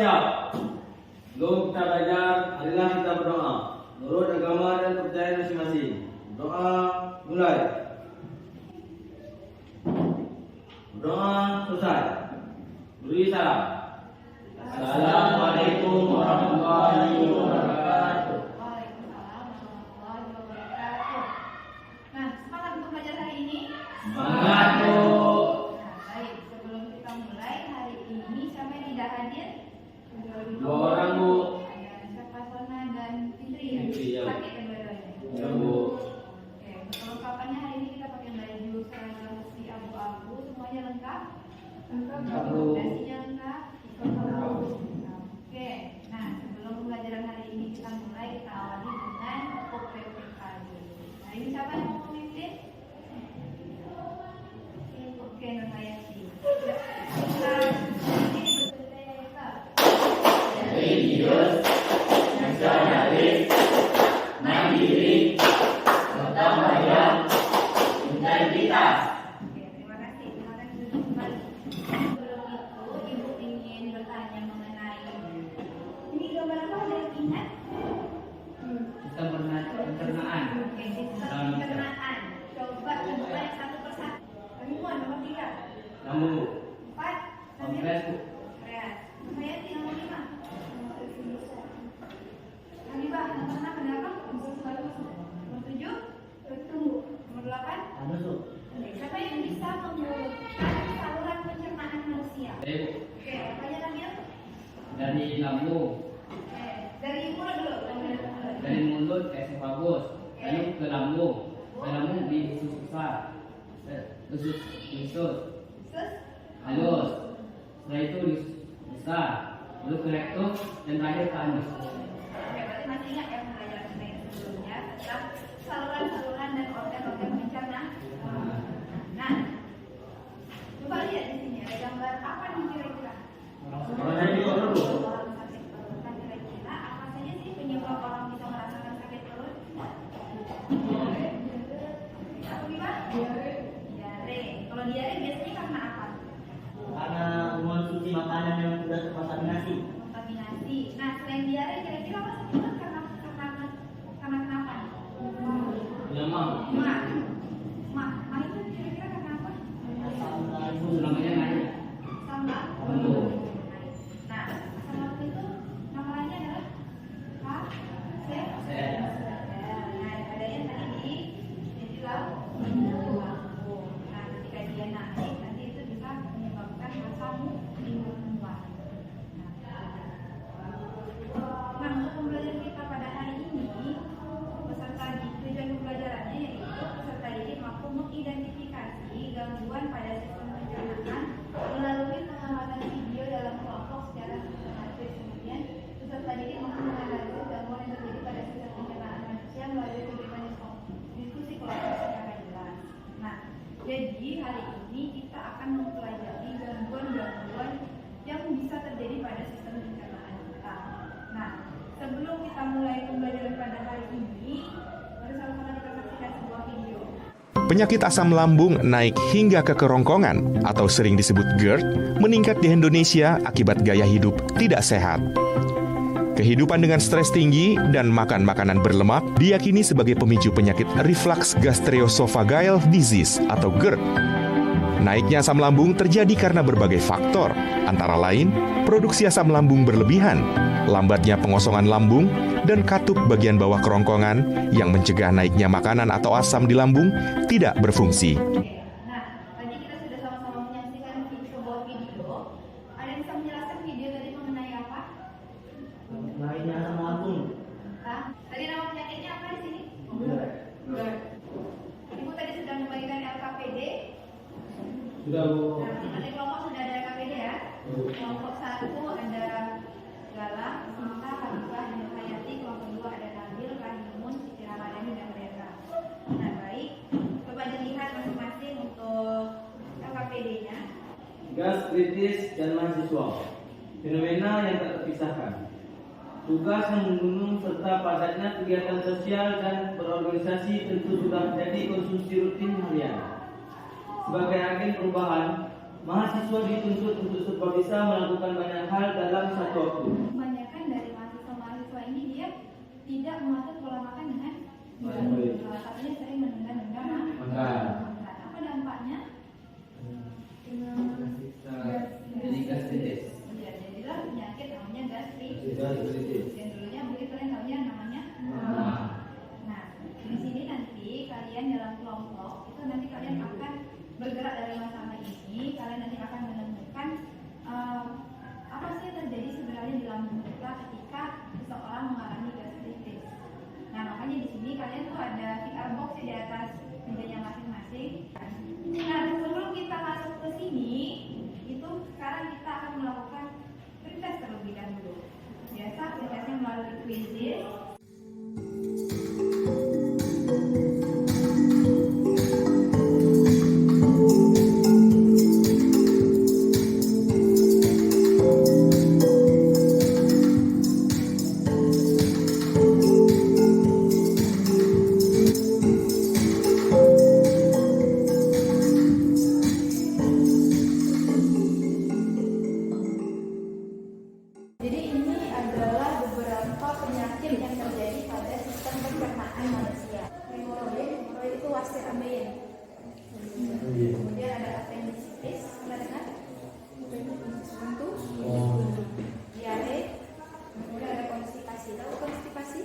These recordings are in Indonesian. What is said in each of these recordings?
siap. Sebelum kita belajar, marilah kita berdoa menurut agama dan kepercayaan masing-masing. Doa mulai. Doa selesai. Beri salam. Assalamualaikum warahmatullahi wabarakatuh. Waalaikumsalam warahmatullahi wabarakatuh. Nah, semangat untuk belajar hari ini? Semangat, Bu. Nah, baik. Sebelum kita mulai hari ini, siapa yang tidak hadir? Dua orang, Bu. Ada siapa, Sona dan Fitri ya? Fitri, ya. Pakai kedua-duanya? Ya, Bu. Oke, perlengkapannya hari ini kita pakai baju seragam besi abu-abu, semuanya lengkap? Lengkap, Bu. Dasinya lengkap? Oke, nah sebelum pembelajaran hari ini kita mulai, kita awali dengan OPPK. Hari ini siapa yang mau memimpin? Oke, Nurhayati. Religius, nasionalis, mandiri, gotong royong, integritas. Oke, terima kasih. Terima kasih sudah kembali. Sebelum itu, Ibu ingin bertanya mengenai ini gambar apa, ada yang ingat? Sistem pencernaan. Oke, sistem pencernaan. Coba yang satu persatu. Ilmuwan nomor 3, Lambung, 4, kompres, Bu. Kreas. Nurhayati nomor 5. Habibah nomor 6 ada apa? Nomor 7, nomor 8. Oke, siapa yang bisa mengurutkan saluran pencernaan manusia? Bu. Oke, apa aja Nabil? Dari lambung, Oke, dari mulut dulu. dari mulut ke esofagus, lalu ke lambung. Ke lambung di usus besar, usus Sus? halus. Setelah itu di besar, lalu ke rektum dan terakhir ke anus. Oke, berarti masih ingat ya pembelajaran kita yang sebelumnya tentang saluran-saluran dan organ-organ pencernaan. Nah, coba lihat di sini ada gambar apa nih kira-kira? Orang juga perlu. Orang sakit perut. Nah, kira-kira apa saja sih penyebab orang bisa merasakan sakit perut? Apa gimana? Diare. Kalau diare biasanya karena apa? Karena mengonsumsi makanan yang sudah terkontaminasi. Kontaminasi. Nah, selain diare kira-kira apa sakit perut karena kenapa? Demam, Mah. Mah itu kira-kira karena apa? Asam lambung. namanya naik. Sama. Lambung. Nah, asam lambung itu nama lainnya adalah Aset. Nah, adanya tadi di lambung. Nah, ketika dia naik, nanti itu bisa menyebabkan asam lambung. Nah, untuk pembelajaran kita pada hari ini, tujuan pembelajarannya yaitu peserta didik mampu mengidentifikasi gangguan pada sistem pencernaan melalui pengamatan video dalam kelompok secara sistematis. Kemudian peserta didik mampu menganalisis gangguan yang terjadi pada sistem pencernaan manusia melalui kegiatan diskusi kelompok secara jelas. Nah, jadi hari ini kita akan mempelajari gangguan-gangguan yang bisa terjadi pada sistem pencernaan kita. Nah, sebelum kita mulai pembelajaran pada hari ini, mari sama-sama kita saksikan sebuah video. Penyakit asam lambung naik hingga ke kerongkongan atau sering disebut GERD meningkat di Indonesia akibat gaya hidup tidak sehat. Kehidupan dengan stres tinggi dan makan makanan berlemak diyakini sebagai pemicu penyakit reflux gastroesophageal disease atau GERD. Naiknya asam lambung terjadi karena berbagai faktor, antara lain produksi asam lambung berlebihan, lambatnya pengosongan lambung, dan katup bagian bawah kerongkongan yang mencegah naiknya makanan atau asam di lambung tidak berfungsi. Nah, tadi kita sudah sama-sama menyaksikan sebuah video. Ada yang bisa menjelaskan video tadi mengenai apa? Naiknya asam lambung. Nah, tadi nama penyakitnya apa di sini? GERD. Ibu tadi sudah membagikan LKPD. Sudah, Bu. Nah, nanti kelompok sudah ada LKPD ya. Kelompok 1 ada Galang, Sinta, Habibah, dan Nurhayati. Kelompok 2 ada Nabil, Rahimun, Siti Ramadhani, dan Reza. Nah, baik. Coba dilihat masing-masing untuk LKPD-nya. Tugas kritis dan mahasiswa. Fenomena yang tak terpisahkan. Tugas yang membunuh serta padatnya kegiatan sosial dan berorganisasi tentu sudah menjadi konsumsi rutin harian. Sebagai agen perubahan, Mahasiswa dituntut untuk serba bisa melakukan banyak hal dalam satu waktu. Kebanyakan dari mahasiswa-mahasiswa ini dia tidak mengatur pola makan dengan Baik. salah satunya sering menunda-nunda Makan. Apa dampaknya? Jadi gastritis. Ya, jadilah penyakit namanya gastritis. Gastritis. Yang dulunya mungkin kalian tahunya namanya Nah, di sini nanti kalian dalam kelompok itu nanti kalian akan bergerak dari masalah ini. Kalian nanti akan menemukan apa sih yang terjadi sebenarnya di lambung kita ketika seseorang mengalami gastritis. Nah, makanya di sini kalian tuh ada PR box di atas mejanya masing-masing. Nah, sebelum kita masuk ke sini, itu sekarang kita akan melakukan pretest terlebih dahulu. Biasa pretestnya melalui quizzes. Jadi ini adalah beberapa penyakit yang terjadi pada sistem pencernaan manusia. Hemoroid itu wasir amein. Kemudian ada appendicitis, pernah dengar? Itu diare. Kemudian ada konstipasi. Tahu konstipasi?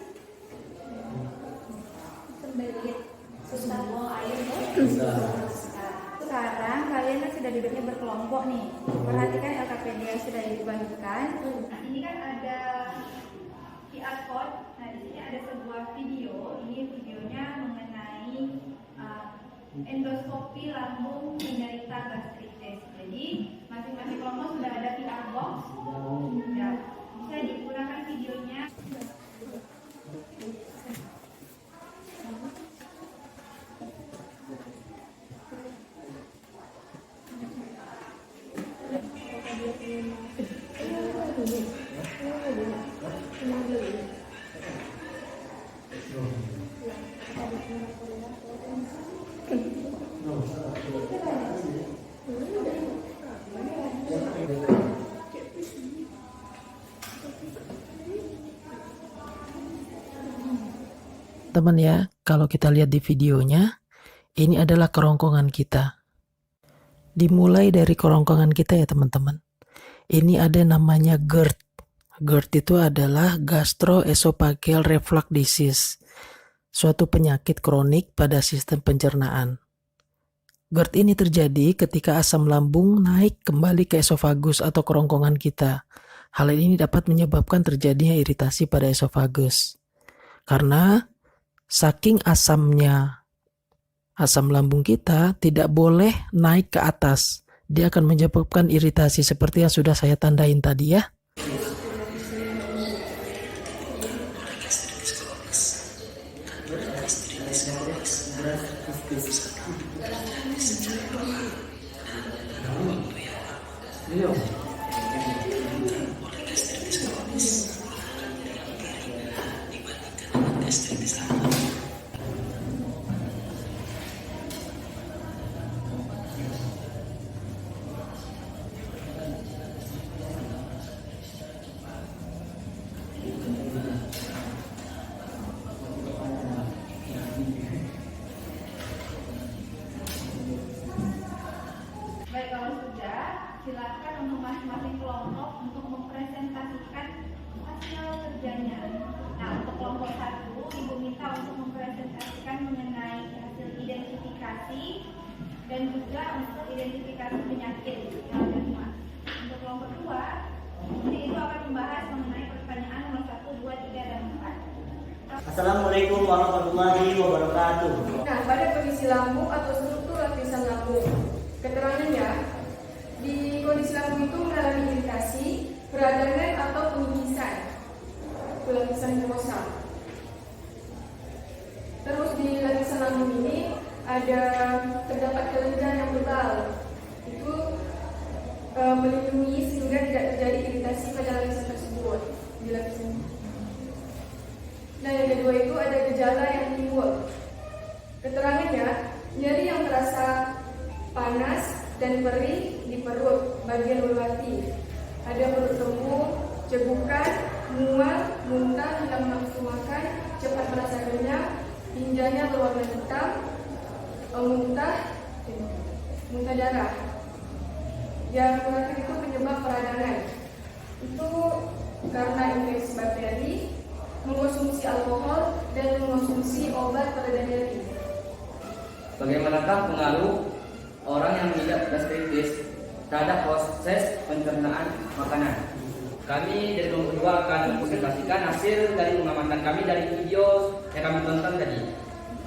Sembelit, susah buang air. Sekarang kalian kan sudah duduknya berkelompok nih. Perhatikan LKPD yang sudah dibagikan. Nah, ini kan ada QR code. Nah, di sini ada sebuah video. Ini videonya mengenai endoskopi lambung penderita gastritis. Jadi, masing-masing kelompok sudah ada QR box. Ya, bisa digunakan videonya. Teman ya, kalau kita lihat di videonya, ini adalah kerongkongan kita. Dimulai dari kerongkongan kita ya teman-teman. Ini ada namanya GERD. GERD itu adalah gastroesophageal reflux disease, suatu penyakit kronik pada sistem pencernaan. GERD ini terjadi ketika asam lambung naik kembali ke esofagus atau kerongkongan kita. Hal ini dapat menyebabkan terjadinya iritasi pada esofagus. Karena saking asamnya asam lambung kita tidak boleh naik ke atas. Dia akan menyebabkan iritasi seperti yang sudah saya tandain tadi ya. Baik, kalau sudah, silakan untuk masing-masing kelompok untuk mempresentasikan hasil kerjanya. Nah, untuk kelompok 1, Ibu minta untuk mempresentasikan mengenai hasil identifikasi dan juga untuk identifikasi penyakit yang ada di Mas. Untuk kelompok 2, jadi itu akan membahas mengenai pertanyaan nomor 1, 2, 3, dan 4. Assalamualaikum warahmatullahi wabarakatuh. Nah, pada kondisi lambung atau struktur lapisan lambung, keterangannya di kondisi lambung itu mengalami iritasi, peradangan atau penyihisan ke lapisan mukosa. Terus di lapisan lambung ini terdapat kelenjar yang tebal, itu melindungi sehingga tidak terjadi iritasi pada lapisan tersebut di lapisan. Nah, yang kedua itu ada gejala yang timbul. Keterangannya, nyeri yang terasa panas, dan perih di perut bagian relatif. Ada perut kembung, cegukan, mual, muntah, hilang nafsu makan, cepat merasa kenyang, tinjanya berwarna hitam, muntah darah. Yang terakhir itu penyebab peradangan. Itu karena infeksi bakteri, mengkonsumsi alkohol, dan mengkonsumsi obat pereda nyeri. Bagaimanakah pengaruh orang yang mengidap gastritis terhadap proses pencernaan makanan? Kami dari kelompok 2 akan presentasikan hasil dari pengamatan kami dari video yang kami tonton tadi.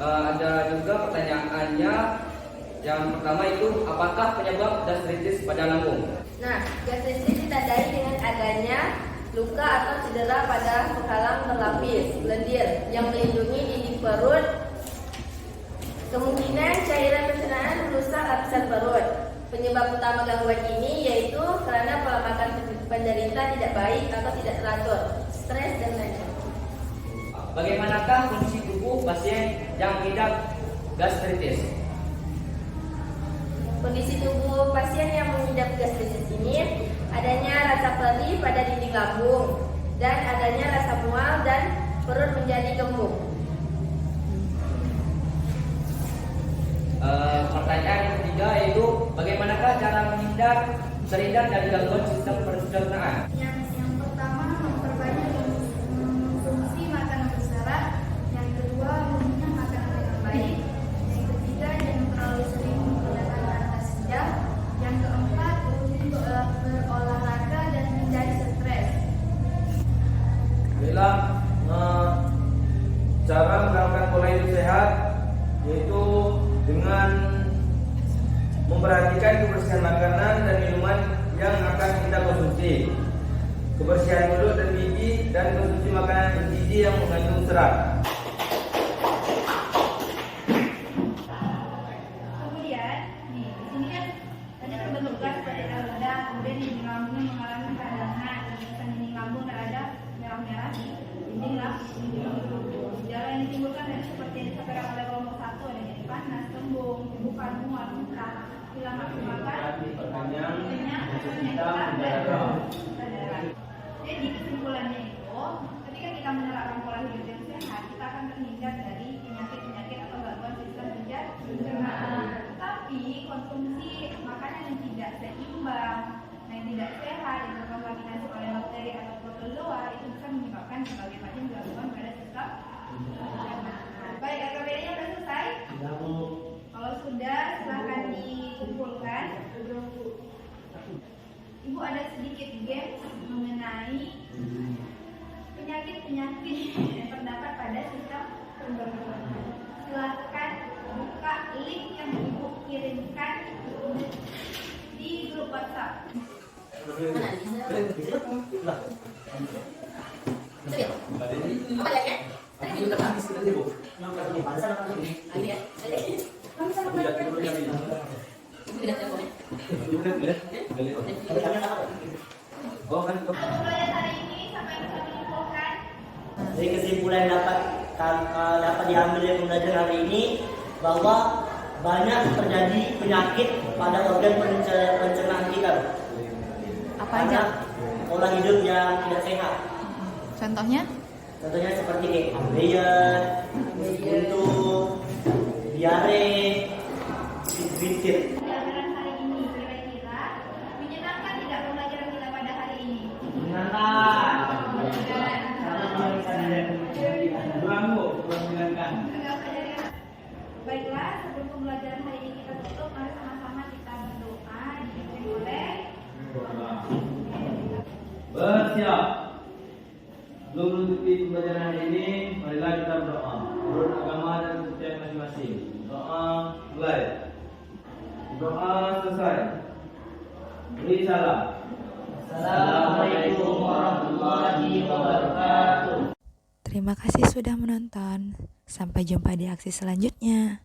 Ada juga pertanyaannya. Yang pertama itu, apakah penyebab gastritis pada lambung? Nah, gastritis ditandai dengan adanya luka atau cedera pada penghalang berlapis lendir yang melindungi dinding perut. Kemungkinan cairan pencernaan merusak lapisan perut. Penyebab utama gangguan ini yaitu karena pola makan penderita tidak baik atau tidak teratur, stres dan lain-lain. Bagaimanakah kondisi tubuh pasien yang mengidap gastritis? Kondisi tubuh pasien yang mengidap gastritis ini adanya rasa perih pada dinding lambung dan adanya rasa mual dan perut menjadi kembung. Pertanyaan yang ketiga yaitu, bagaimanakah cara terhindar dari gangguan sistem pencernaan? Yang pertama, memperbanyak konsumsi makanan berserat. Yang kedua, mengunyah makanan dengan baik. Yang ketiga, jangan terlalu sering menggunakan atas jam. Yang keempat, rutin berolahraga dan hindari stres. Inilah cara menerapkan pola hidup sehat, yaitu dengan memperhatikan kebersihan makanan dan minuman yang akan kita konsumsi, kebersihan mulut dan gigi, dan konsumsi makanan bergizi yang mengandung serat. Kemudian, di sini kan tadi terbentuk gas seperti reda, kemudian dinding lambungnya mengalami peradangan, kemudian dinding lambung ada merah-merah di dinding lambung. Gejala yang ditimbulkan dari seperti yang disampaikan oleh kelompok 1, ada nyeri panas, kembung, cegukan, mual, muntah, hilang nafsu makan, kenyang, hitam, dan darah. Jadi kesimpulannya itu, ketika kita menerapkan pola hidup yang sehat, kita akan terhindar dari penyakit-penyakit atau gangguan sistem pencernaan. Tapi konsumsi makanan yang tidak seimbang, yang tidak sehat, yang terkontaminasi oleh bakteri atau protozoa, itu bisa menyebabkan berbagai macam gangguan pada sistem pencernaan. Baik, AKBD-nya sudah selesai? Kalau sudah, silahkan dikumpulkan. Ibu ada sedikit games mengenai penyakit-penyakit yang terdapat pada sistem pencernaan. Silahkan buka link yang Ibu kirimkan di grup WhatsApp. Untuk pelajaran hari ini sampai bisa menyimpulkan. Dari kesimpulan yang dapat diambil dari pembelajaran hari ini, bahwa banyak terjadi penyakit pada organ pencernaan kita. Apa aja? Pola hidup yang tidak sehat. Contohnya? Contohnya seperti kayak ambeien, buntu, diare, bitir. Pelajaran hari ini kira-kira menyenangkan tidak pembelajaran kita pada hari ini? Menyenangkan. Baiklah, sebelum pembelajaran hari ini kita tutup, mari sama-sama kita berdoa dipimpin oleh Bersiap. Sebelum menutupi pembelajaran hari ini, marilah kita berdoa menurut agama dan kepercayaan masing-masing. Doa mulai. Doa selesai. Beri salam. Assalamualaikum warahmatullahi wabarakatuh. Terima kasih sudah menonton. Sampai jumpa di aksi selanjutnya.